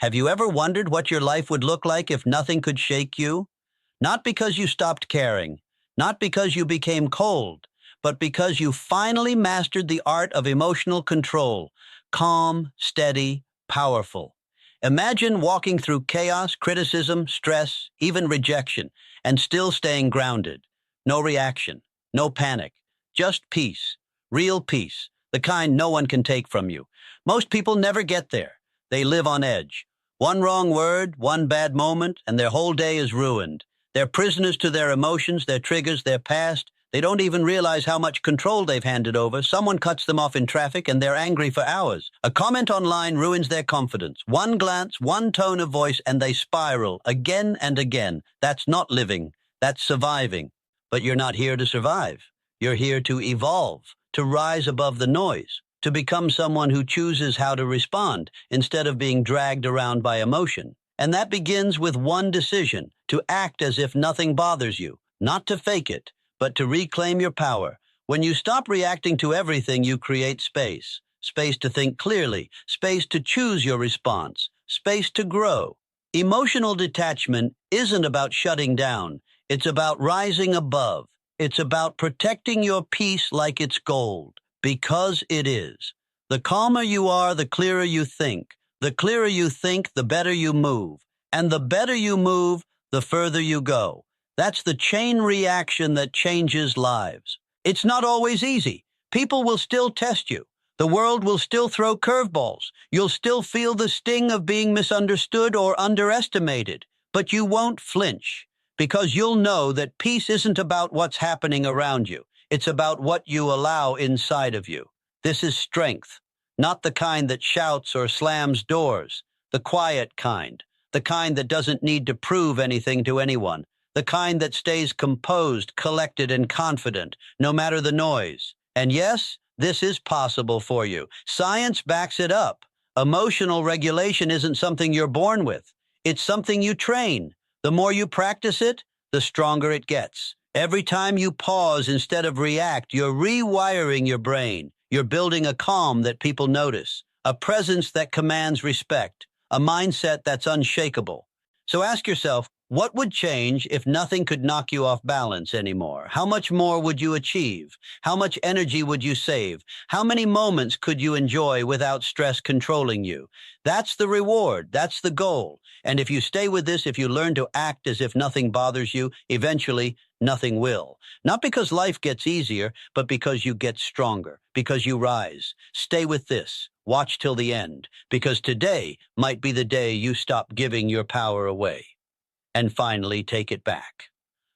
Have you ever wondered what your life would look like if nothing could shake you? Not because you stopped caring, not because you became cold, but because you finally mastered the art of emotional control, calm, steady, powerful. Imagine walking through chaos, criticism, stress, even rejection, and still staying grounded. No reaction, no panic, just peace, real peace, the kind no one can take from you. Most people never get there. They live on edge. One wrong word, one bad moment, and their whole day is ruined. They're prisoners to their emotions, their triggers, their past. They don't even realize how much control they've handed over. Someone cuts them off in traffic and they're angry for hours. A comment online ruins their confidence. One glance, one tone of voice, and they spiral again and again. That's not living. That's surviving. But you're not here to survive. You're here to evolve, to rise above the noise, to become someone who chooses how to respond instead of being dragged around by emotion. And that begins with one decision: to act as if nothing bothers you, not to fake it, but to reclaim your power. When you stop reacting to everything, you create space. Space to think clearly, space to choose your response, space to grow. Emotional detachment isn't about shutting down. It's about rising above. It's about protecting your peace like it's gold, because it is. The calmer you are, the clearer you think. The clearer you think, the better you move. And the better you move, the further you go. That's the chain reaction that changes lives. It's not always easy. People will still test you. The world will still throw curveballs. You'll still feel the sting of being misunderstood or underestimated. But you won't flinch, because you'll know that peace isn't about what's happening around you. It's about what you allow inside of you. This is strength, not the kind that shouts or slams doors, the quiet kind, the kind that doesn't need to prove anything to anyone, the kind that stays composed, collected, and confident, no matter the noise. And yes, this is possible for you. Science backs it up. Emotional regulation isn't something you're born with. It's something you train. The more you practice it, the stronger it gets. Every time you pause instead of react, you're rewiring your brain. You're building a calm that people notice, a presence that commands respect, a mindset that's unshakable. So ask yourself, what would change if nothing could knock you off balance anymore? How much more would you achieve? How much energy would you save? How many moments could you enjoy without stress controlling you? That's the reward. That's the goal. And if you stay with this, if you learn to act as if nothing bothers you, eventually nothing will. Not because life gets easier, but because you get stronger, because you rise. Stay with this. Watch till the end, because today might be the day you stop giving your power away and finally take it back.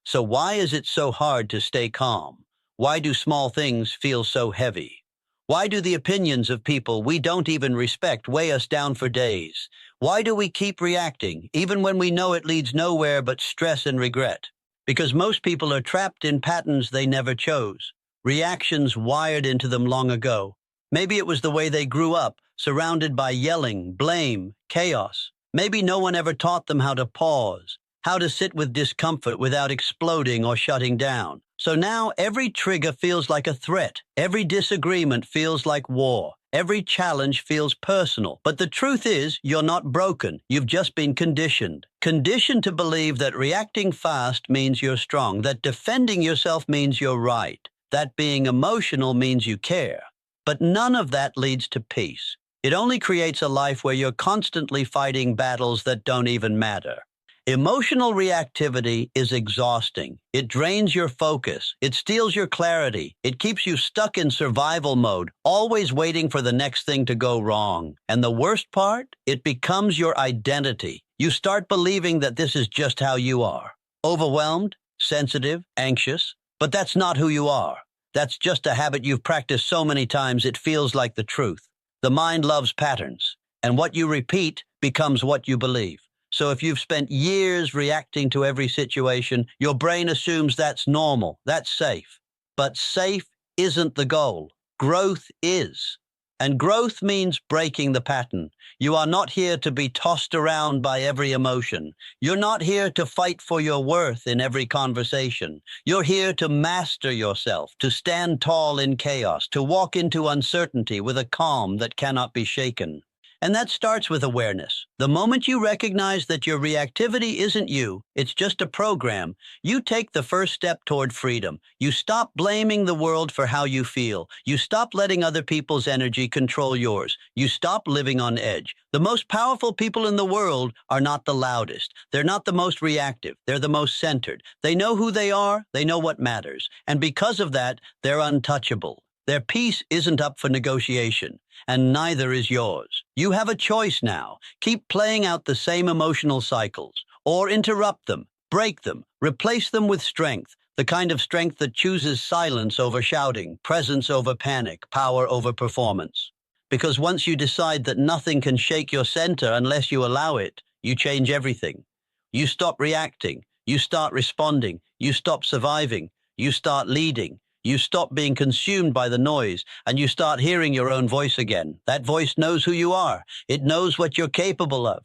So why is it so hard to stay calm? Why do small things feel so heavy? Why do the opinions of people we don't even respect weigh us down for days? Why do we keep reacting, even when we know it leads nowhere but stress and regret? Because most people are trapped in patterns they never chose, reactions wired into them long ago. Maybe it was the way they grew up, surrounded by yelling, blame, chaos. Maybe no one ever taught them how to pause, how to sit with discomfort without exploding or shutting down. So now every trigger feels like a threat. Every disagreement feels like war. Every challenge feels personal. But the truth is, you're not broken. You've just been conditioned. Conditioned to believe that reacting fast means you're strong, that defending yourself means you're right, that being emotional means you care. But none of that leads to peace. It only creates a life where you're constantly fighting battles that don't even matter. Emotional reactivity is exhausting. It drains your focus. It steals your clarity. It keeps you stuck in survival mode, always waiting for the next thing to go wrong. And the worst part? It becomes your identity. You start believing that this is just how you are. Overwhelmed, sensitive, anxious. But that's not who you are. That's just a habit you've practiced so many times it feels like the truth. The mind loves patterns, and what you repeat becomes what you believe. So if you've spent years reacting to every situation, your brain assumes that's normal, that's safe. But safe isn't the goal. Growth is. And growth means breaking the pattern. You are not here to be tossed around by every emotion. You're not here to fight for your worth in every conversation. You're here to master yourself, to stand tall in chaos, to walk into uncertainty with a calm that cannot be shaken. And that starts with awareness. The moment you recognize that your reactivity isn't you, it's just a program, you take the first step toward freedom. You stop blaming the world for how you feel. You stop letting other people's energy control yours. You stop living on edge. The most powerful people in the world are not the loudest. They're not the most reactive. They're the most centered. They know who they are. They know what matters. And because of that, they're untouchable. Their peace isn't up for negotiation, and neither is yours. You have a choice now. Keep playing out the same emotional cycles, or interrupt them, break them, replace them with strength, the kind of strength that chooses silence over shouting, presence over panic, power over performance. Because once you decide that nothing can shake your center unless you allow it, you change everything. You stop reacting, you start responding, you stop surviving, you start leading. You stop being consumed by the noise, and you start hearing your own voice again. That voice knows who you are. It knows what you're capable of.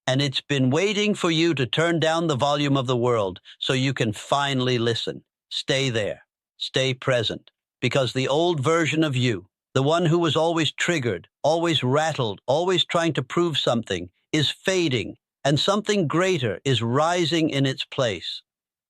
And it's been waiting for you to turn down the volume of the world so you can finally listen. Stay there. Stay present. Because the old version of you, the one who was always triggered, always rattled, always trying to prove something, is fading, and something greater is rising in its place.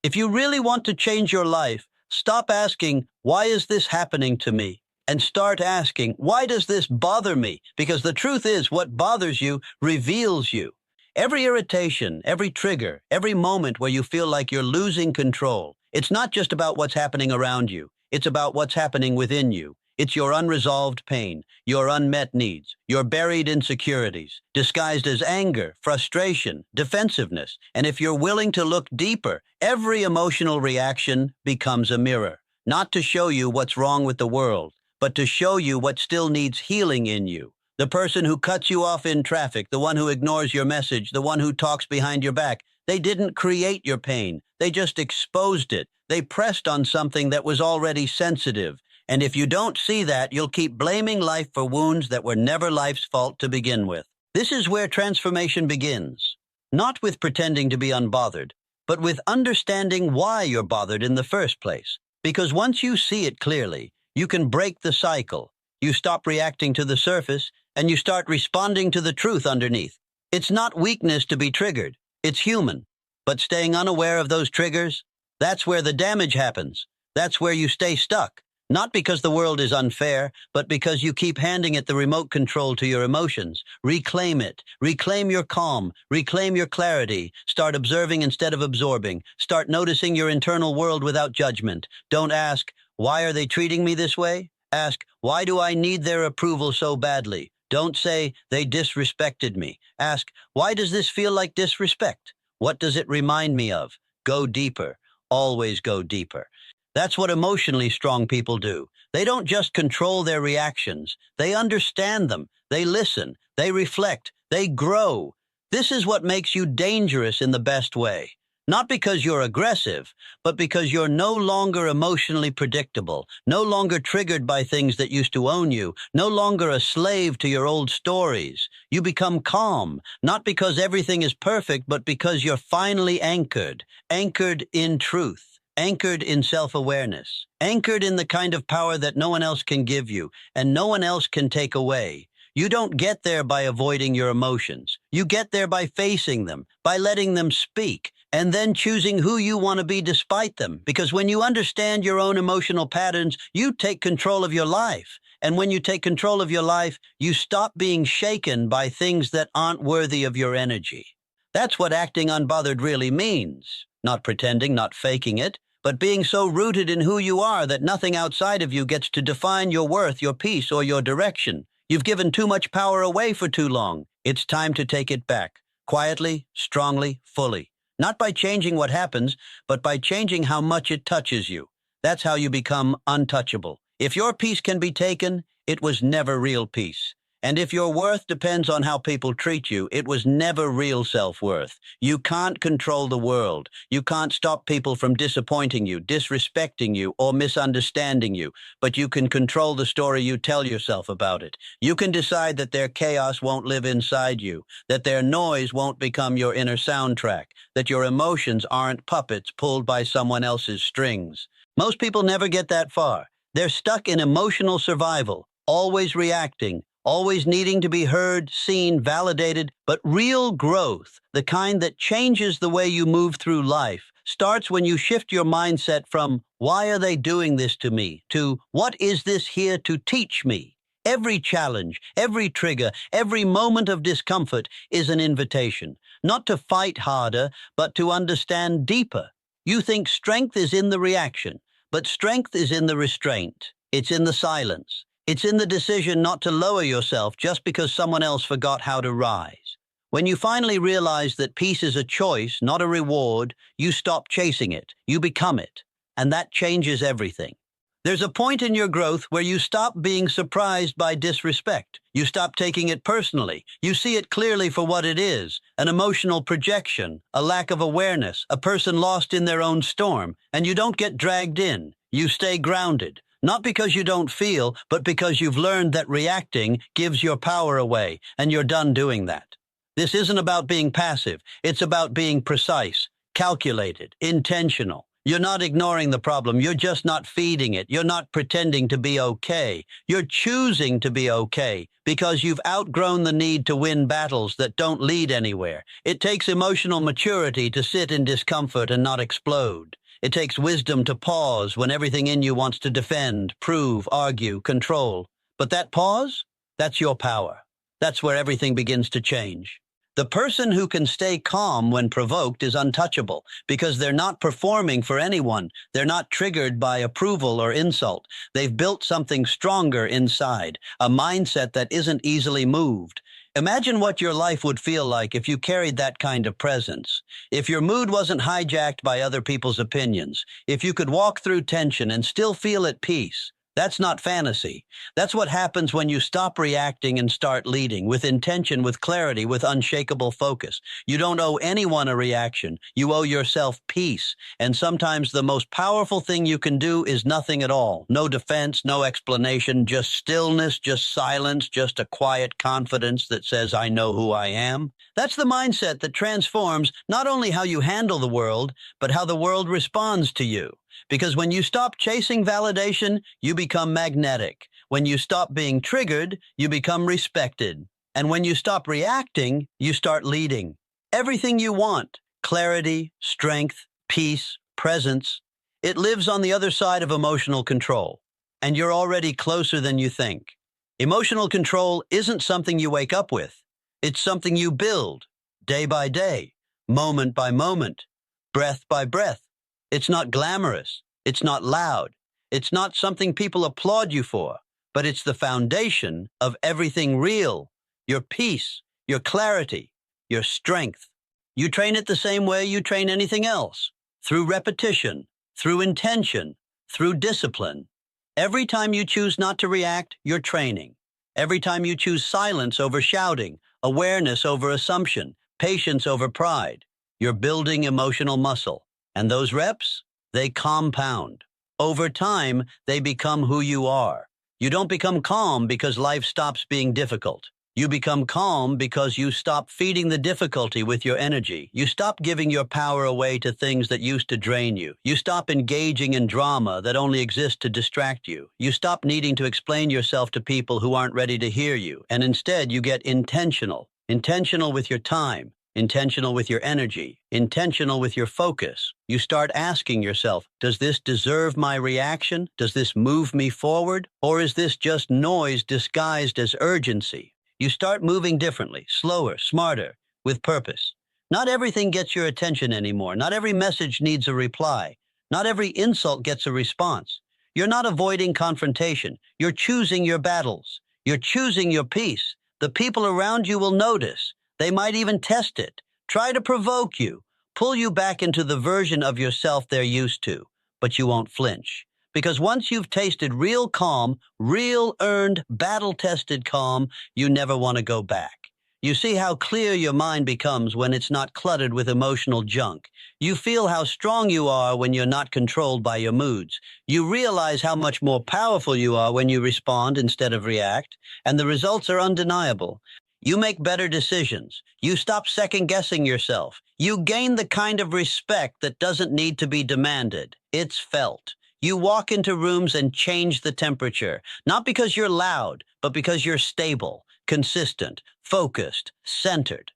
If you really want to change your life, stop asking, why is this happening to me? And start asking, why does this bother me? Because the truth is, what bothers you reveals you. Every irritation, every trigger, every moment where you feel like you're losing control, it's not just about what's happening around you. It's about what's happening within you. It's your unresolved pain, your unmet needs, your buried insecurities, disguised as anger, frustration, defensiveness. And if you're willing to look deeper, every emotional reaction becomes a mirror, not to show you what's wrong with the world, but to show you what still needs healing in you. The person who cuts you off in traffic, the one who ignores your message, the one who talks behind your back, they didn't create your pain. They just exposed it. They pressed on something that was already sensitive. And if you don't see that, you'll keep blaming life for wounds that were never life's fault to begin with. This is where transformation begins. Not with pretending to be unbothered, but with understanding why you're bothered in the first place. Because once you see it clearly, you can break the cycle. You stop reacting to the surface, and you start responding to the truth underneath. It's not weakness to be triggered. It's human. But staying unaware of those triggers, that's where the damage happens. That's where you stay stuck. Not because the world is unfair, but because you keep handing it the remote control to your emotions. Reclaim it. Reclaim your calm. Reclaim your clarity. Start observing instead of absorbing. Start noticing your internal world without judgment. Don't ask, why are they treating me this way? Ask, why do I need their approval so badly? Don't say, they disrespected me. Ask, why does this feel like disrespect? What does it remind me of? Go deeper. Always go deeper. That's what emotionally strong people do. They don't just control their reactions. They understand them. They listen. They reflect. They grow. This is what makes you dangerous in the best way. Not because you're aggressive, but because you're no longer emotionally predictable, no longer triggered by things that used to own you, no longer a slave to your old stories. You become calm, not because everything is perfect, but because you're finally anchored in truth. Anchored in self-awareness, anchored in the kind of power that no one else can give you and no one else can take away. You don't get there by avoiding your emotions. You get there by facing them, by letting them speak, and then choosing who you want to be despite them. Because when you understand your own emotional patterns, you take control of your life. And when you take control of your life, you stop being shaken by things that aren't worthy of your energy. That's what acting unbothered really means. Not pretending, not faking it, but being so rooted in who you are that nothing outside of you gets to define your worth, your peace, or your direction. You've given too much power away for too long. It's time to take it back. Quietly, strongly, fully. Not by changing what happens, but by changing how much it touches you. That's how you become untouchable. If your peace can be taken, it was never real peace. And if your worth depends on how people treat you, it was never real self-worth. You can't control the world. You can't stop people from disappointing you, disrespecting you, or misunderstanding you. But you can control the story you tell yourself about it. You can decide that their chaos won't live inside you, that their noise won't become your inner soundtrack, that your emotions aren't puppets pulled by someone else's strings. Most people never get that far. They're stuck in emotional survival, always reacting, always needing to be heard, seen, validated, but real growth, the kind that changes the way you move through life, starts when you shift your mindset from, "Why are they doing this to me?" to, "What is this here to teach me?" Every challenge, every trigger, every moment of discomfort is an invitation, not to fight harder, but to understand deeper. You think strength is in the reaction, but strength is in the restraint. It's in the silence. It's in the decision not to lower yourself just because someone else forgot how to rise. When you finally realize that peace is a choice, not a reward, you stop chasing it. You become it. And that changes everything. There's a point in your growth where you stop being surprised by disrespect. You stop taking it personally. You see it clearly for what it is, an emotional projection, a lack of awareness, a person lost in their own storm, and you don't get dragged in. You stay grounded, not because you don't feel, but because you've learned that reacting gives your power away, and you're done doing that. This isn't about being passive. It's about being precise, calculated, intentional. You're not ignoring the problem. You're just not feeding it. You're not pretending to be okay. You're choosing to be okay because you've outgrown the need to win battles that don't lead anywhere. It takes emotional maturity to sit in discomfort and not explode. It takes wisdom to pause when everything in you wants to defend, prove, argue, control. But that pause, that's your power. That's where everything begins to change. The person who can stay calm when provoked is untouchable because they're not performing for anyone. They're not triggered by approval or insult. They've built something stronger inside, a mindset that isn't easily moved. Imagine what your life would feel like if you carried that kind of presence. If your mood wasn't hijacked by other people's opinions. If you could walk through tension and still feel at peace. That's not fantasy. That's what happens when you stop reacting and start leading, with intention, with clarity, with unshakable focus. You don't owe anyone a reaction. You owe yourself peace. And sometimes the most powerful thing you can do is nothing at all. No defense, no explanation, just stillness, just silence, just a quiet confidence that says, "I know who I am." That's the mindset that transforms not only how you handle the world, but how the world responds to you. Because when you stop chasing validation, you become magnetic. When you stop being triggered, you become respected. And when you stop reacting, you start leading. Everything you want, clarity, strength, peace, presence, it lives on the other side of emotional control. And you're already closer than you think. Emotional control isn't something you wake up with. It's something you build, day by day, moment by moment, breath by breath. It's not glamorous. It's not loud. It's not something people applaud you for, but it's the foundation of everything real. Your peace, your clarity, your strength. You train it the same way you train anything else, through repetition, through intention, through discipline. Every time you choose not to react, you're training. Every time you choose silence over shouting, awareness over assumption, patience over pride, you're building emotional muscle. And those reps, they compound. Over time, they become who you are. You don't become calm because life stops being difficult. You become calm because you stop feeding the difficulty with your energy. You stop giving your power away to things that used to drain you. You stop engaging in drama that only exists to distract you. You stop needing to explain yourself to people who aren't ready to hear you. And instead, you get intentional. Intentional with your time. Intentional with your energy, intentional with your focus. You start asking yourself, does this deserve my reaction? Does this move me forward? Or is this just noise disguised as urgency? You start moving differently, slower, smarter, with purpose. Not everything gets your attention anymore. Not every message needs a reply. Not every insult gets a response. You're not avoiding confrontation. You're choosing your battles. You're choosing your peace. The people around you will notice. They might even test it, try to provoke you, pull you back into the version of yourself they're used to, but you won't flinch. Because once you've tasted real calm, real earned, battle-tested calm, you never want to go back. You see how clear your mind becomes when it's not cluttered with emotional junk. You feel how strong you are when you're not controlled by your moods. You realize how much more powerful you are when you respond instead of react, and the results are undeniable. You make better decisions. You stop second-guessing yourself. You gain the kind of respect that doesn't need to be demanded. It's felt. You walk into rooms and change the temperature, not because you're loud, but because you're stable, consistent, focused, centered.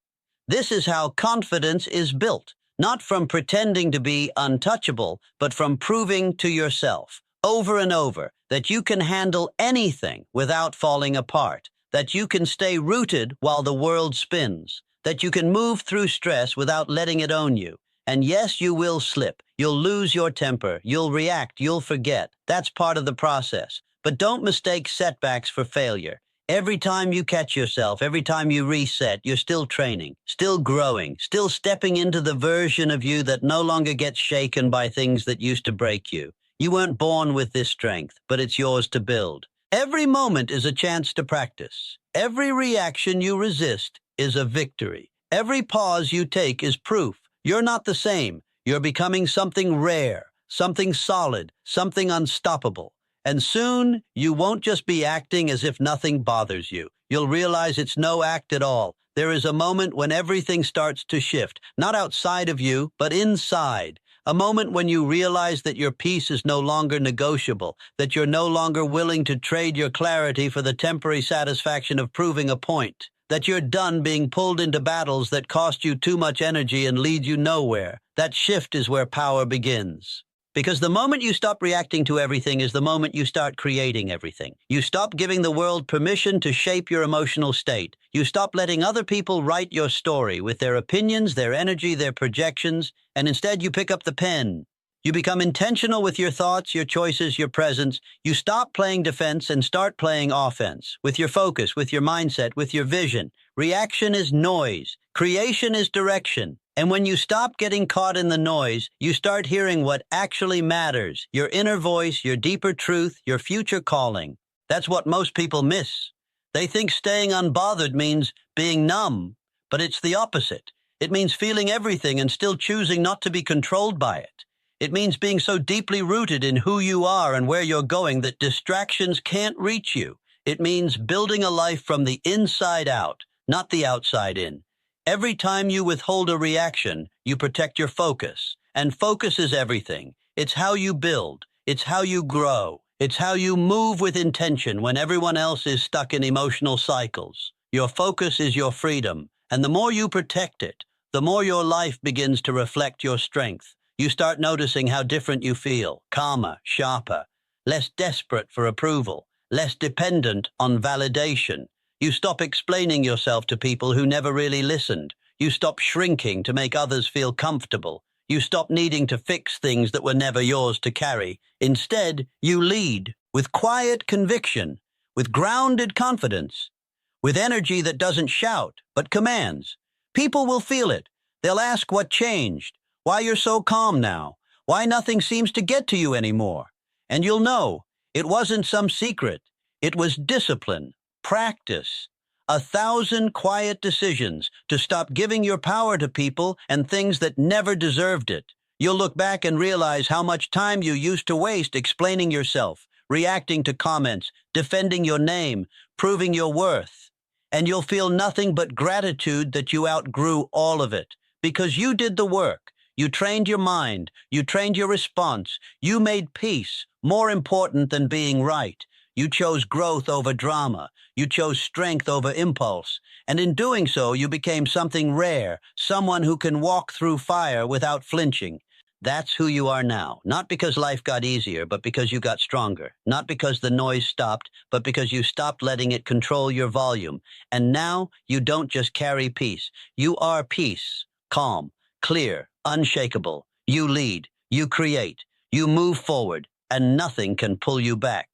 This is how confidence is built, not from pretending to be untouchable, but from proving to yourself, over and over, that you can handle anything without falling apart, that you can stay rooted while the world spins, that you can move through stress without letting it own you. And yes, you will slip. You'll lose your temper. You'll react. You'll forget. That's part of the process. But don't mistake setbacks for failure. Every time you catch yourself, every time you reset, you're still training, still growing, still stepping into the version of you that no longer gets shaken by things that used to break you. You weren't born with this strength, but it's yours to build. Every moment is a chance to practice. Every reaction you resist is a victory. Every pause you take is proof. You're not the same. You're becoming something rare, something solid, something unstoppable. And soon, you won't just be acting as if nothing bothers you. You'll realize it's no act at all. There is a moment when everything starts to shift, not outside of you, but inside. A moment when you realize that your peace is no longer negotiable, that you're no longer willing to trade your clarity for the temporary satisfaction of proving a point, that you're done being pulled into battles that cost you too much energy and lead you nowhere. That shift is where power begins. Because the moment you stop reacting to everything is the moment you start creating everything. You stop giving the world permission to shape your emotional state. You stop letting other people write your story with their opinions, their energy, their projections, and instead you pick up the pen. You become intentional with your thoughts, your choices, your presence. You stop playing defense and start playing offense, with your focus, with your mindset, with your vision. Reaction is noise. Creation is direction. And when you stop getting caught in the noise, you start hearing what actually matters, your inner voice, your deeper truth, your future calling. That's what most people miss. They think staying unbothered means being numb, but it's the opposite. It means feeling everything and still choosing not to be controlled by it. It means being so deeply rooted in who you are and where you're going that distractions can't reach you. It means building a life from the inside out, not the outside in. Every time you withhold a reaction, you protect your focus. And focus is everything. It's how you build. It's how you grow. It's how you move with intention when everyone else is stuck in emotional cycles. Your focus is your freedom. And the more you protect it, the more your life begins to reflect your strength. You start noticing how different you feel, calmer, sharper, less desperate for approval, less dependent on validation. You stop explaining yourself to people who never really listened. You stop shrinking to make others feel comfortable. You stop needing to fix things that were never yours to carry. Instead, you lead with quiet conviction, with grounded confidence, with energy that doesn't shout but commands. People will feel it. They'll ask what changed, why you're so calm now, why nothing seems to get to you anymore. And you'll know it wasn't some secret. It was discipline. Practice 1,000 quiet decisions to stop giving your power to people and things that never deserved it. You'll look back and realize how much time you used to waste explaining yourself, reacting to comments, defending your name, proving your worth. And you'll feel nothing but gratitude that you outgrew all of it, because you did the work. You trained your mind. You trained your response. You made peace more important than being right. You chose growth over drama. You chose strength over impulse. And in doing so, you became something rare, someone who can walk through fire without flinching. That's who you are now, not because life got easier, but because you got stronger. Not because the noise stopped, but because you stopped letting it control your volume. And now you don't just carry peace. You are peace, calm, clear, unshakable. You lead, you create, you move forward, and nothing can pull you back.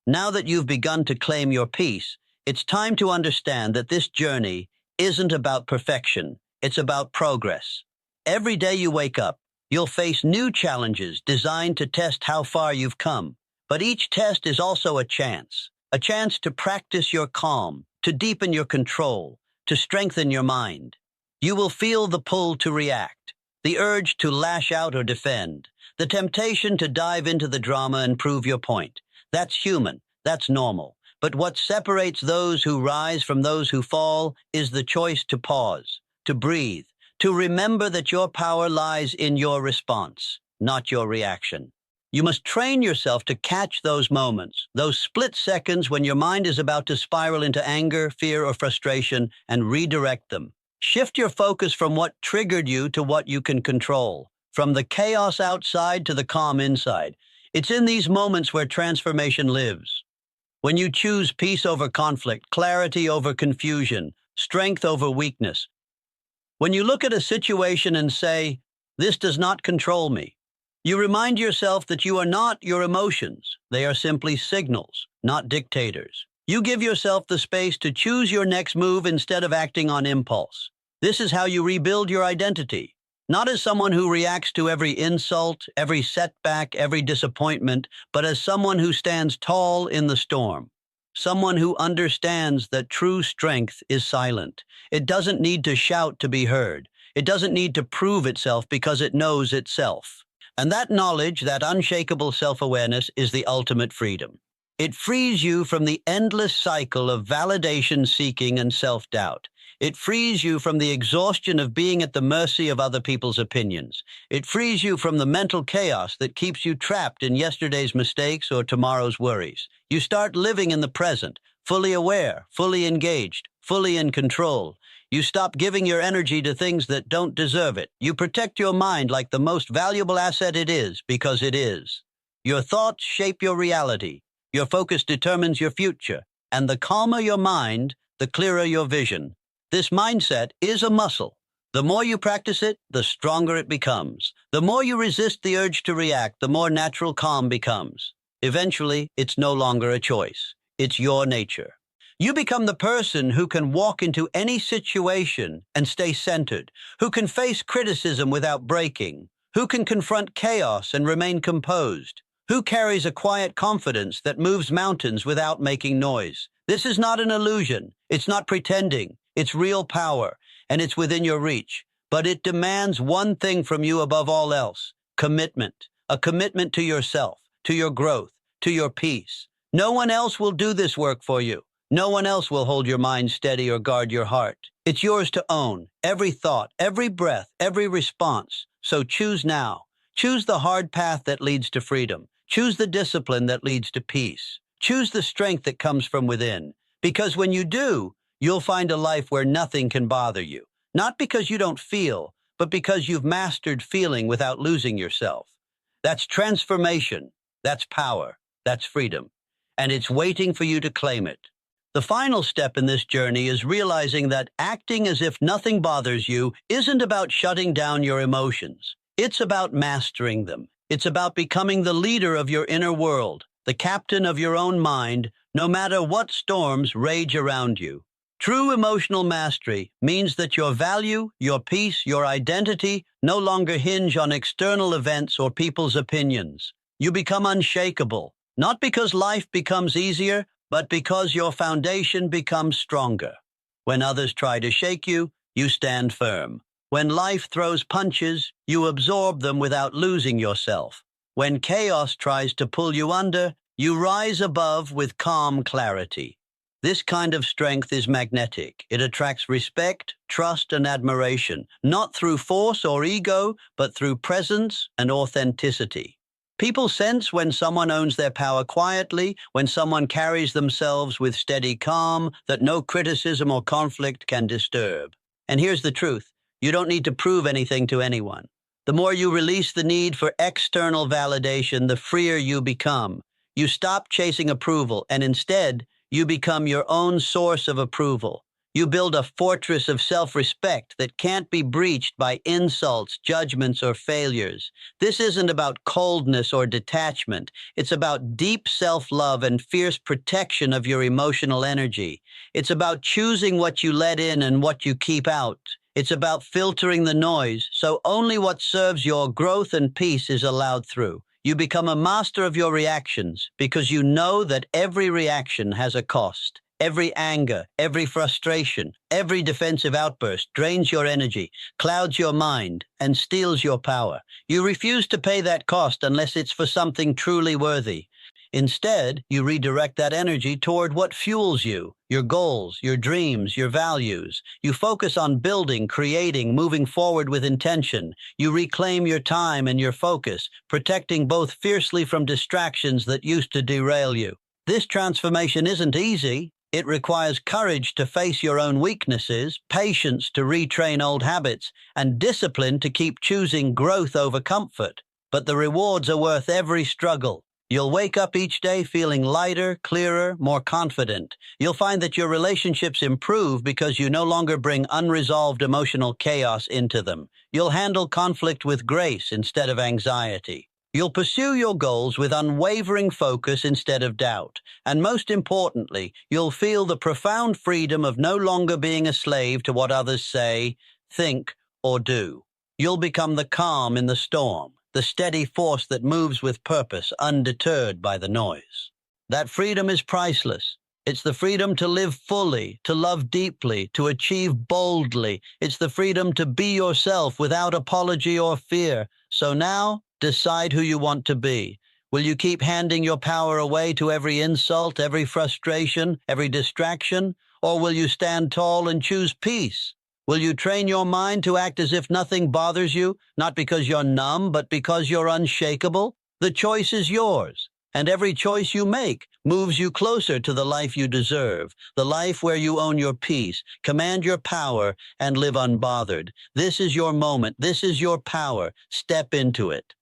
Now that you've begun to claim your peace, it's time to understand that this journey isn't about perfection. It's about progress. Every day you wake up, you'll face new challenges designed to test how far you've come. But each test is also a chance to practice your calm, to deepen your control, to strengthen your mind. You will feel the pull to react, the urge to lash out or defend, the temptation to dive into the drama and prove your point. That's human. That's normal. But what separates those who rise from those who fall is the choice to pause, to breathe, to remember that your power lies in your response, not your reaction. You must train yourself to catch those moments, those split seconds when your mind is about to spiral into anger, fear, or frustration, and redirect them. Shift your focus from what triggered you to what you can control, from the chaos outside to the calm inside. It's in these moments where transformation lives. When you choose peace over conflict, clarity over confusion, strength over weakness. When you look at a situation and say, "This does not control me," you remind yourself that you are not your emotions. They are simply signals, not dictators. You give yourself the space to choose your next move instead of acting on impulse. This is how you rebuild your identity, not as someone who reacts to every insult, every setback, every disappointment, but as someone who stands tall in the storm. Someone who understands that true strength is silent. It doesn't need to shout to be heard. It doesn't need to prove itself because it knows itself. And that knowledge, that unshakable self-awareness, is the ultimate freedom. It frees you from the endless cycle of validation seeking and self-doubt. It frees you from the exhaustion of being at the mercy of other people's opinions. It frees you from the mental chaos that keeps you trapped in yesterday's mistakes or tomorrow's worries. You start living in the present, fully aware, fully engaged, fully in control. You stop giving your energy to things that don't deserve it. You protect your mind like the most valuable asset it is, because it is. Your thoughts shape your reality. Your focus determines your future. And the calmer your mind, the clearer your vision. This mindset is a muscle. The more you practice it, the stronger it becomes. The more you resist the urge to react, the more natural calm becomes. Eventually, it's no longer a choice. It's your nature. You become the person who can walk into any situation and stay centered, who can face criticism without breaking, who can confront chaos and remain composed, who carries a quiet confidence that moves mountains without making noise. This is not an illusion. It's not pretending. It's real power, and it's within your reach. But it demands one thing from you above all else: commitment. A commitment to yourself, to your growth, to your peace. No one else will do this work for you. No one else will hold your mind steady or guard your heart. It's yours to own, every thought, every breath, every response. So choose now. Choose the hard path that leads to freedom. Choose the discipline that leads to peace. Choose the strength that comes from within. Because when you do, you'll find a life where nothing can bother you. Not because you don't feel, but because you've mastered feeling without losing yourself. That's transformation. That's power. That's freedom. And it's waiting for you to claim it. The final step in this journey is realizing that acting as if nothing bothers you isn't about shutting down your emotions. It's about mastering them. It's about becoming the leader of your inner world, the captain of your own mind, no matter what storms rage around you. True emotional mastery means that your value, your peace, your identity no longer hinge on external events or people's opinions. You become unshakable, not because life becomes easier, but because your foundation becomes stronger. When others try to shake you, you stand firm. When life throws punches, you absorb them without losing yourself. When chaos tries to pull you under, you rise above with calm clarity. This kind of strength is magnetic. It attracts respect, trust, and admiration, not through force or ego, but through presence and authenticity. People sense when someone owns their power quietly, when someone carries themselves with steady calm that no criticism or conflict can disturb. And here's the truth: you don't need to prove anything to anyone. The more you release the need for external validation, the freer you become. You stop chasing approval, and instead, you become your own source of approval. You build a fortress of self-respect that can't be breached by insults, judgments, or failures. This isn't about coldness or detachment. It's about deep self-love and fierce protection of your emotional energy. It's about choosing what you let in and what you keep out. It's about filtering the noise, so only what serves your growth and peace is allowed through. You become a master of your reactions because you know that every reaction has a cost. Every anger, every frustration, every defensive outburst drains your energy, clouds your mind, and steals your power. You refuse to pay that cost unless it's for something truly worthy. Instead, you redirect that energy toward what fuels you, your goals, your dreams, your values. You focus on building, creating, moving forward with intention. You reclaim your time and your focus, protecting both fiercely from distractions that used to derail you. This transformation isn't easy. It requires courage to face your own weaknesses, patience to retrain old habits, and discipline to keep choosing growth over comfort. But the rewards are worth every struggle. You'll wake up each day feeling lighter, clearer, more confident. You'll find that your relationships improve because you no longer bring unresolved emotional chaos into them. You'll handle conflict with grace instead of anxiety. You'll pursue your goals with unwavering focus instead of doubt. And most importantly, you'll feel the profound freedom of no longer being a slave to what others say, think, or do. You'll become the calm in the storm, the steady force that moves with purpose, undeterred by the noise. That freedom is priceless. It's the freedom to live fully, to love deeply, to achieve boldly. It's the freedom to be yourself without apology or fear. So now, decide who you want to be. Will you keep handing your power away to every insult, every frustration, every distraction? Or will you stand tall and choose peace? Will you train your mind to act as if nothing bothers you, not because you're numb, but because you're unshakable? The choice is yours, and every choice you make moves you closer to the life you deserve, the life where you own your peace, command your power, and live unbothered. This is your moment. This is your power. Step into it.